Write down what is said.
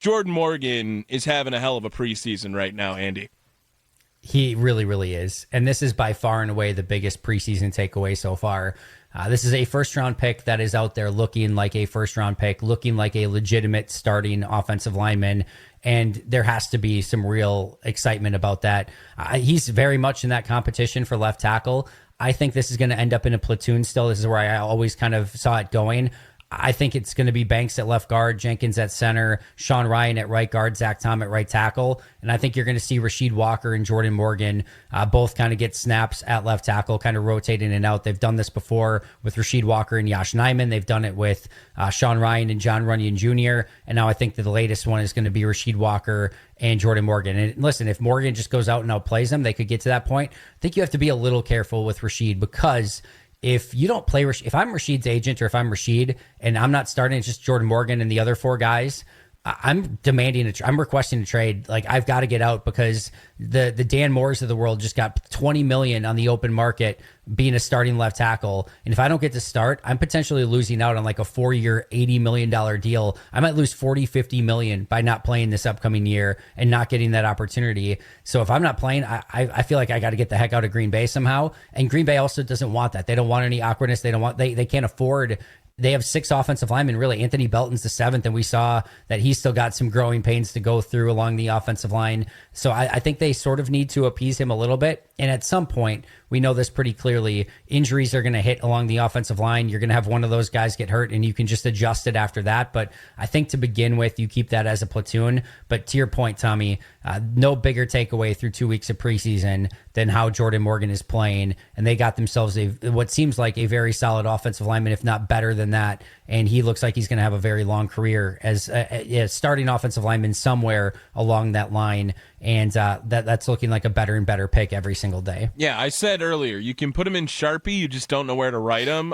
Jordan Morgan is having a hell of a preseason right now, Andy. He really, really is. And this is by far and away the biggest preseason takeaway so far. This is a first-round pick that is out there looking like a first-round pick, looking like a legitimate starting offensive lineman, and there has to be some real excitement about that. He's very much in that competition for left tackle. I think this is going to end up in a platoon still. This is where I always kind of saw it going. I think it's going to be Banks at left guard, Jenkins at center, Sean Ryan at right guard, Zach Tom at right tackle. And I think you're going to see Rasheed Walker and Jordan Morgan both kind of get snaps at left tackle, kind of rotate in and out. They've done this before with Rasheed Walker and Yash Nyman. They've done it with Sean Ryan and John Runyon Jr. And now I think that the latest one is going to be Rasheed Walker and Jordan Morgan. And listen, if Morgan just goes out and outplays them, they could get to that point. I think you have to be a little careful with Rasheed because if you don't play, if I'm Rasheed's agent or if I'm Rasheed and I'm not starting, it's just Jordan Morgan and the other four guys, I'm demanding, I'm requesting a trade. Like, I've got to get out because the Dan Moores of the world just got 20 million on the open market being a starting left tackle. And if I don't get to start, I'm potentially losing out on like a 4-year, $80 million deal. I might lose 40, 50 million by not playing this upcoming year and not getting that opportunity. So if I'm not playing, I feel like I got to get the heck out of Green Bay somehow. And Green Bay also doesn't want that. They don't want any awkwardness. They can't afford. They have 6 offensive linemen, really. Anthony Belton's the 7th, and we saw that he's still got some growing pains to go through along the offensive line. So I think they sort of need to appease him a little bit. And at some point, we know this pretty clearly, injuries are going to hit along the offensive line. You're going to have one of those guys get hurt, and you can just adjust it after that. But I think to begin with, you keep that as a platoon. But to your point, Tommy, no bigger takeaway through 2 weeks of preseason than how Jordan Morgan is playing. And they got themselves what seems like a very solid offensive lineman, if not better than that. And he looks like he's going to have a very long career as a starting offensive lineman somewhere along that line. And that's looking like a better and better pick every single day. Yeah, I said earlier, you can put him in Sharpie, you just don't know where to write him.